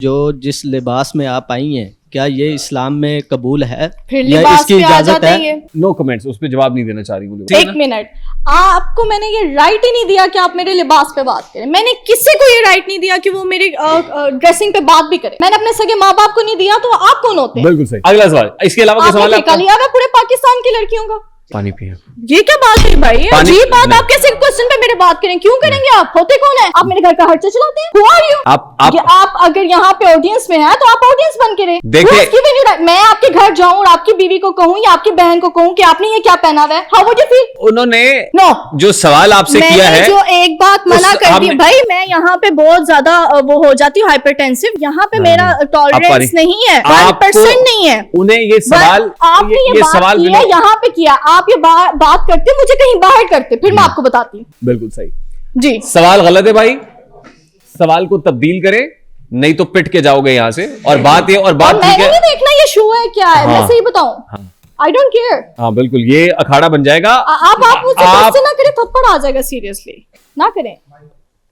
जो जिस लिबास में आप आई हैं, क्या ये इस्लाम में कबूल है फिर या लिबास इसकी पे आ इजाजत जाते है? हैं ये। नो कमेंट्स, उस पर जवाब नहीं देना चाह रही हूँ। एक मिनट, आपको मैंने ये राइट ही नहीं दिया कि आप मेरे लिबास पे बात करें। मैंने किसी को ये राइट नहीं दिया कि वो मेरी ड्रेसिंग पे बात भी करे। मैंने अपने सगे माँ बाप को नहीं दिया, तो आप कौन होते हैं? बिल्कुल सही। अगला सवाल, इसके अलावा कोई सवाल है आपने ठेका आपका? लिया हुआ पूरे पाकिस्तान की लड़कियों का। पानी पिए। ये क्या बात है भाई? ये पानी- अजीब बात। नहीं। आप कैसे क्वेश्चन पे मेरे बात करें? क्यों करेंगे? आप होते कौन है? आप मेरे घर का खर्चा चलाते हैं? Who are you? आप अगर यहाँ पे ऑडियंस में हैं तो आप ऑडियंस बन के रहे। देखिए- Who's giving you right? मैं आपके घर जाऊं और आपकी बीवी को कहूं या आपकी बहन को कहूं कि आपने ये क्या पहना हुआ है, हाउ वुड यू फील? उन्होंने नो, जो सवाल आपसे किया है, जो एक बात मना कर दी हमने- भाई, मैं यहाँ पे बहुत ज्यादा वो हो जाती हूँ हाइपरटेंसिव। यहाँ पे मेरा टॉलरेंस नहीं है, 1% नहीं है। उन्हें ये सवाल, आपने ये बात सवाल की है, यहाँ पे किया। आप ये बात करते, मुझे कहीं बाहर करते, फिर मैं आपको बताती हूँ। बिल्कुल सही। जी, सवाल गलत है भाई, सवाल को तब्दील करें, नहीं तो पिट के जाओगे यहाँ से। और बात ये और बात ठीक मैंने है। नहीं देखना ये शो है क्या है, मैं हाँ। सही बताऊं, आई डोंट केयर। हाँ बिल्कुल, ये अखाड़ा बन जाएगा। आप मुझसे क्वेश्चन ना करें, थप्पड़ आ जाएगा। सीरियसली ना करें,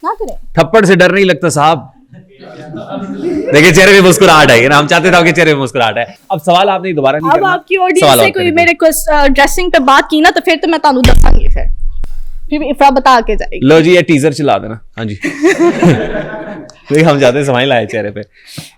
ना करें। थप्पड़ से डर नहीं लगता साहब। देखिए चेहरे में मुस्कुराहट है ना, हम चाहते थे आपके चेहरे में मुस्कुराहट है। अब सवाल आपने दोबारा नहीं अब करना। आपकी ऑडियंस सवाल से और कोई करें। मेरे ड्रेसिंग पे बात की ना, तो फिर तो मैं तानू दसांगी। फिर इफ्रा बता के जाएगी। लो जी, ये टीजर चला देना। हाँ जी। देखिए हम जाते स्माइल आए चेहरे पे।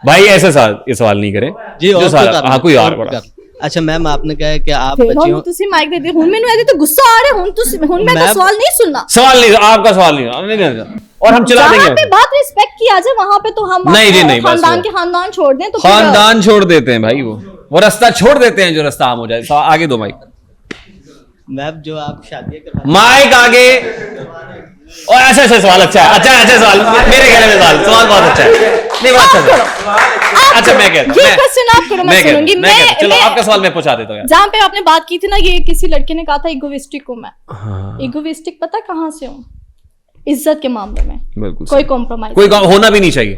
भाई ऐसे सवाल, ये सवाल नहीं करें जी। और सवाल, कोई करना, हाँ कोई और और बड़ा। करना। अच्छा मैम, आपने कहा है कि आप फिर बच्चियों ਹੁਣ ਤੁਸੀਂ ਮਾਈਕ ਦੇ ਦੇ। ਹੁਣ ਮੈਨੂੰ ਇਹਦੇ ਤੋਂ ਗੁੱਸਾ आ रहा है। ਹੁਣ मैं मैं- सवाल नहीं सुनना। सवाल नहीं, आपका सवाल नहीं, हमने नहीं। और हम चला जहाँ पे देंगे। बात रिस्पेक्ट की आ जाए, वहां पे तो हम नहीं जी, नहीं, बस खानदान वो। के खानदान छोड़ दें तो फिर- खानदान छोड़ देते हैं भाई, वो रास्ता छोड़ देते हैं जो रास्ता आम हो जाए। आगे दो माइक, मैम जो आप शादी करवा माइक आगे। और ऐसे ऐसे सवाल अच्छा है, अच्छा ऐसे सवाल मेरे कहने में सवाल बहुत अच्छा है। नहीं बहुत अच्छा सवाल। अच्छा मैं कहता हूं, ये क्वेश्चन आप करो, मैं सुनूंगी। चलो आपका सवाल मैं पूछा देता हूँ यार। जहाँ पे आपने बात की थी ना, ये किसी लड़के ने कहा था इगोइस्टिक हूँ मैं। हाँ। इगोइस्टिक पता कहाँ से हूँ? इज्जत के मामले में बिल्कुल कोई सही। कॉम्प्रोमाइज कोई होना भी नहीं चाहिए।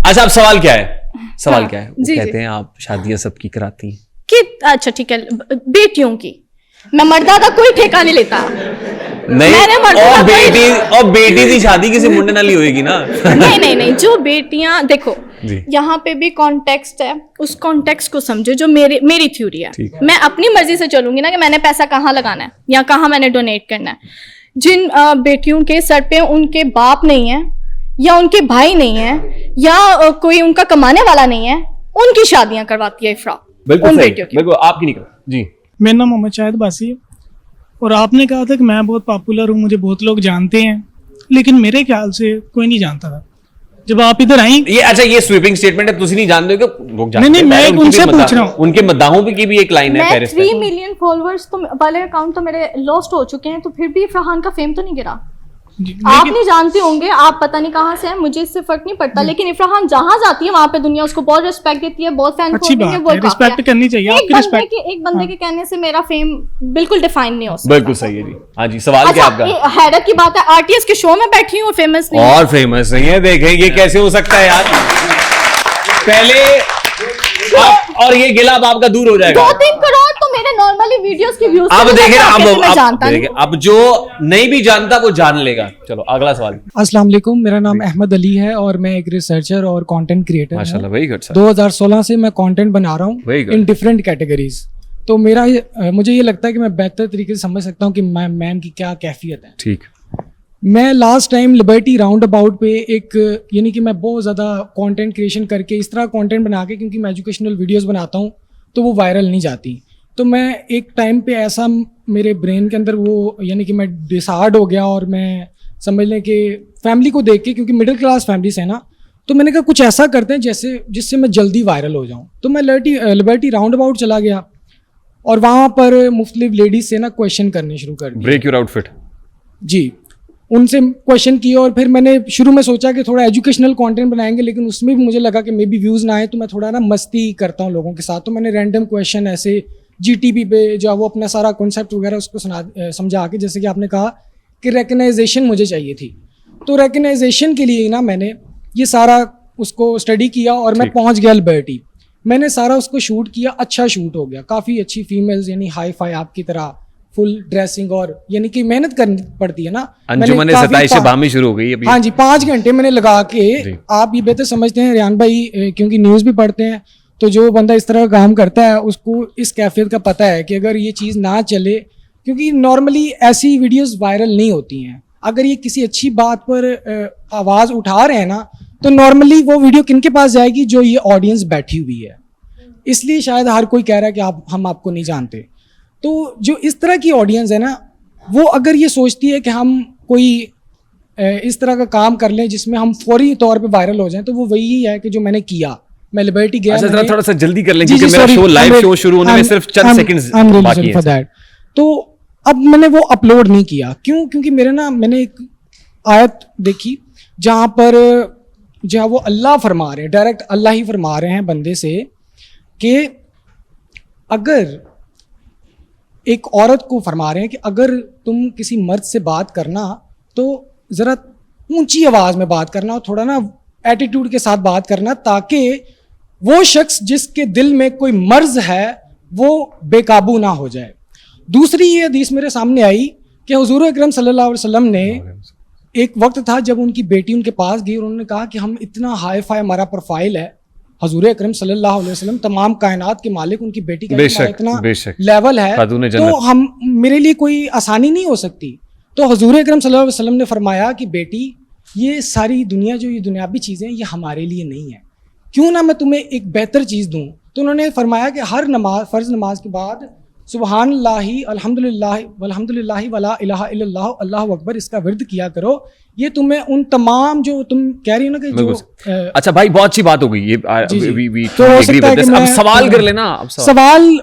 अच्छा अब सवाल क्या है? सवाल हाँ, क्या है? जी, कहते हैं आप शादियां सबकी कराती हैं। कि अच्छा ठीक है, बेटियों की। मैं मर्दा का कोई ठेका नहीं लेता। मैंने नहीं, मर्दा और का कोई- बेटी की शादी किसी मुंडे नाल ही होएगी ना। नहीं, जो बेटियां देखो, जी। यहाँ पे भी कॉन्टेक्स्ट है, उस कॉन्टेक्स्ट को समझो। जो मेरी थ्योरी है, ठीक। मैं अपनी मर्जी से चलूंगी ना कि मैंने पैसा कहाँ लगाना है या कहाँ मैंने डोनेट करना है। जिन बेटियों के सर पे उनके बाप नहीं है या उनके भाई नहीं है या कोई उनका कमाने वाला नहीं है, उनकी शादियां करवाती है इफ्रा। बिल्कुल उन सही, बेटियों की। बिल्कुल आपकी नहीं कर जी। मेरा नाम मोहम्मद शाहिद बासी है और आपने कहा था कि मैं बहुत पॉपुलर हूँ, मुझे बहुत लोग जानते हैं, लेकिन मेरे ख्याल से कोई नहीं जानता था। जब आप इधर आई, ये अच्छा, ये स्वीपिंग स्टेटमेंट है, तुसी नहीं जानते हो कि लोग जानते नहीं, हैं। मैं पहले उनकी उनसे भी पूछ रहा हूँ। उनके मद्दाहों की भी एक लाइन है मैं पेरिस 3 पे। मिलियन फॉलोअर्स तो वाले अकाउंट तो मेरे लॉस्ट हो चुके हैं, तो फिर भी फरहान का फेम तो नहीं गिरा। आप नहीं जानते होंगे, आप पता नहीं कहाँ से हैं, मुझे इससे फर्क नहीं पड़ता। लेकिन इफ्राहान जहाँ जाती है वहां पे दुनिया उसको बहुत रिस्पेक्ट देती है, बहुत फैन अच्छी बात है, रिस्पेक्ट करनी चाहिए। आपकी रिस्पेक्ट एक बंदे के कहने से मेरा फेम बिल्कुल डिफाइन नहीं हो सकता। बिल्कुल सही है जी। हाँ जी, सवाल क्या अच्छा, आपका? हैरत की बात है, आरटीएस के शो में बैठी हूँ और फेमस नहीं हूँ। और फेमस नहीं है, देखें ये कैसे हो सकता है यार। पहले और ये गिला अब आपका दूर हो जाएगा। 2-3 करोड़ तो मेरे नॉर्मली वीडियोस के व्यूज अब देखें ना, मैं जानता नहीं। अब जो नहीं भी जानता वो जान लेगा। चलो अगला सवाल। अस्सलाम वालेकुम, मेरा नाम अहमद अली है और मैं एक रिसर्चर और कंटेंट क्रिएटर माशाल्लाह, हूँ। Very good sir. 2016 से मैं कंटेंट बना रहा Very हूँ good. In different categories. तो मुझे ये लगता है कि मैं बेहतर तरीके से समझ सकता हूँ कि मैम की क्या कैफियत है। ठीक। मैं last time liberty round about पे एक यानी कि मैं बहुत ज़्यादा कंटेंट क्रिएशन करके इस तरह कंटेंट बना के, क्योंकि मैं एजुकेशनल वीडियोस बनाता हूँ तो वो वायरल नहीं जाती। तो मैं एक टाइम पे ऐसा मेरे ब्रेन के अंदर वो यानी कि मैं डिसार्ड हो गया और मैं समझ लें कि फैमिली को देख के, क्योंकि मिडिल क्लास फैमिली से है ना, तो मैंने कहा कुछ ऐसा करते हैं जिससे मैं जल्दी वायरल हो जाऊँ। तो मैं लिबर्टी राउंड अबाउट चला गया और वहाँ पर मुख्तलिफ लेडीज से ना क्वेश्चन करने शुरू कर दिए। Break your outfit. जी, उनसे क्वेश्चन किए और फिर मैंने शुरू में सोचा कि थोड़ा एजुकेशनल कंटेंट बनाएंगे, लेकिन उसमें भी मुझे लगा कि मे बी व्यूज़ ना आए, तो मैं थोड़ा ना मस्ती करता हूँ लोगों के साथ। तो मैंने रैंडम क्वेश्चन ऐसे जीटीपी पे जो वो अपना सारा कॉन्सेप्ट वगैरह उसको समझा के, जैसे कि आपने कहा कि रिकग्नाइजेशन मुझे चाहिए थी, तो रिकग्नाइजेशन के लिए ना मैंने ये सारा उसको स्टडी किया और मैं पहुँच गया लिबर्टी। मैंने सारा उसको शूट किया, अच्छा शूट हो गया, काफ़ी अच्छी फीमेल्स यानी हाई फाई आपकी तरह फुल ड्रेसिंग और यानी कि मेहनत करनी पड़ती है ना। अंजुमन काफी सताइश पा- बामी शुरू हो गई अभी। हाँ जी, 5 घंटे मैंने लगा के, जी। आप ये बेहतर समझते हैं रियान भाई, क्योंकि न्यूज़ भी पढ़ते हैं, तो जो बंदा इस तरह का काम करता है उसको इस कैफियत का पता है कि अगर ये चीज़ ना चले, क्योंकि नॉर्मली ऐसी वीडियोस वायरल नहीं होती हैं। अगर ये किसी अच्छी बात पर आवाज़ उठा रहे हैं ना, तो नॉर्मली वो वीडियो किनके पास जाएगी, जो ये ऑडियंस बैठी हुई है। इसलिए शायद हर कोई कह रहा है कि हम आपको नहीं जानते। तो जो इस तरह की ऑडियंस है ना, वो अगर ये सोचती है कि हम कोई इस तरह का काम कर लें जिसमें हम फौरी तौर पे वायरल हो जाएं, तो वो वही है कि जो मैंने किया। मैं लिबर्टी गया, अच्छा, मैंने- थोड़ा सा जल्दी कर लें जी, क्योंकि जी, मेरा sorry, show live I'm show शुरू होने में I'm- सिर्फ चंद I'm- सेकंड्स I'm really बाकी sorry for हैं। that। तो अब मैंने वो अपलोड नहीं किया, क्यों? क्योंकि मैंने एक आयत देखी जहाँ पर जहाँ वो अल्लाह फरमा रहे हैं, डायरेक्ट अल्लाह ही फरमा रहे हैं बंदे से कि अगर एक औरत को फरमा रहे हैं कि अगर तुम किसी मर्द से बात करना तो ज़रा ऊंची आवाज़ में बात करना और थोड़ा ना एटीट्यूड के साथ बात करना, ताकि वो शख्स जिसके दिल में कोई मर्ज है वो बेकाबू ना हो जाए। दूसरी ये हदीस मेरे सामने आई कि हुजूर अकरम सल्लल्लाहु अलैहि वसल्लम ने, एक वक्त था जब उनकी बेटी उनके पास गई और उन्होंने कहा कि हम इतना हाई फाई हमारा प्रोफाइल है, हुजूर अकरम सल्लल्लाहु अलैहि वसल्लम तमाम कायनात के मालिक, उनकी बेटी का बेशक, इतना बेशक। लेवल है, खातून तो जन्नत। हम मेरे लिए कोई आसानी नहीं हो सकती। तो हुजूर अकरम सल्लल्लाहु अलैहि वसल्लम ने फरमाया कि बेटी, ये सारी दुनिया जो ये दुनियावी चीज़ें ये हमारे लिए नहीं है, क्यों ना मैं तुम्हें एक बेहतर चीज़ दूँ। तो उन्होंने फरमाया कि हर नमाज, फ़र्ज़ नमाज के बाद सुबहानल्लाहि अल्हम्दुलिल्लाहि वल्हम्दुलिल्लाहि वला इलाहा इल्लल्लाह अल्लाहु अकबर, इसका विर्द किया करो। ये तुम्हें उन तमाम जो तुम कह रही हो ना कि जो अच्छा भाई, बहुत अच्छी बात हो गई ये। जी, जी। we तो हो agree सकता है with this। कि अब मैं- सवाल कर लेना। अब सवाल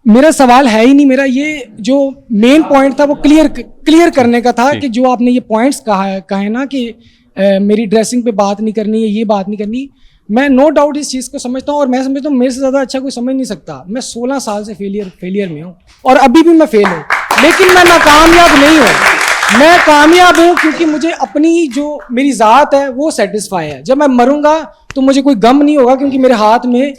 मेरा सवाल है ही नहीं, मेरा ये जो मेन पॉइंट था वो क्लियर करने का था ठीक। कि जो आपने ये पॉइंट्स कहे ना कि मेरी ड्रेसिंग पे बात नहीं करनी है, ये बात नहीं करनी, मैं नो डाउट इस चीज़ को समझता हूँ और मैं समझता हूँ मेरे से ज़्यादा अच्छा कोई समझ नहीं सकता। मैं 16 साल से फेलियर में हूँ और अभी भी मैं फेल हूँ, लेकिन मैं नाकामयाब नहीं हूँ। मैं कामयाब हूँ क्योंकि मुझे अपनी जो मेरी ज़ात है वो सेटिस्फाई है। जब मैं मरूंगा तो मुझे कोई गम नहीं होगा, क्योंकि मेरे हाथ में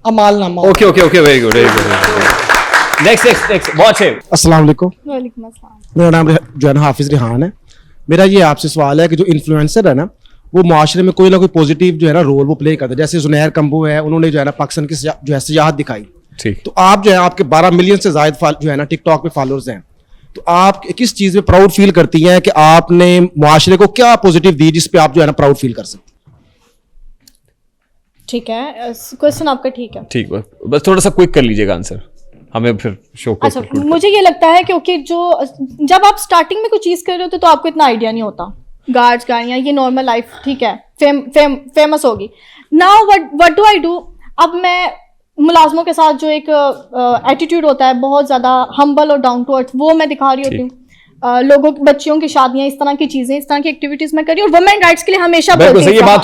अमालनामा होगा। Okay, very good, very good. Next बहुत अच्छे। अस्सलाम वालेकुम, वालेकुम अस्सलाम। मेरा नाम जो है ना हाफिज़ रिहान है। मेरा ये आपसे सवाल है कि जो इन्फ्लुएंसर है ना, वो माशरे में कोई ना कोई पॉजिटिव जो है ना रोल वो प्ले करता है। जैसे जुनैर कंबो है, उन्होंने जो है ना पाकिस्तान की जो है सियाहत दिखाई। ठीक। तो आप जो है, आपके 12 मिलियन से ज़ायद जो है ना टिकटॉक पे फॉलोअर्स हैं, तो आप किस चीज़ में प्राउड फील करती हैं कि आपने माशरे को क्या पॉजिटिव दी जिस पे आप जो है ना प्राउड फील कर सकते? ठीक है, क्वेश्चन आपका ठीक है। ठीक, बस थोड़ा सा क्विक कर लीजिएगा आंसर, हमें फिर शो को अच्छा, conclude मुझे ये लगता है क्योंकि जो जब आप स्टार्टिंग में कुछ चीज़ कर रहे होते तो आपको इतना आइडिया नहीं होता। गार्ड्स, गाड़ियाँ, ये नॉर्मल लाइफ, ठीक है, फेमस होगी। Now what do I do? अब मैं मुलाजमों के साथ जो एक एटीट्यूड होता है बहुत ज़्यादा हम्बल और डाउन टू अर्थ, वो मैं दिखा रही होती हूँ। लोगों, बच्चियों की शादियाँ, इस तरह की चीज़ें, इस तरह की एक्टिविटीज़ मैं कर रही हूँ और वुमेन राइट्स के लिए हमेशा बिल्कुल बोलती सही, ये हूँ। बात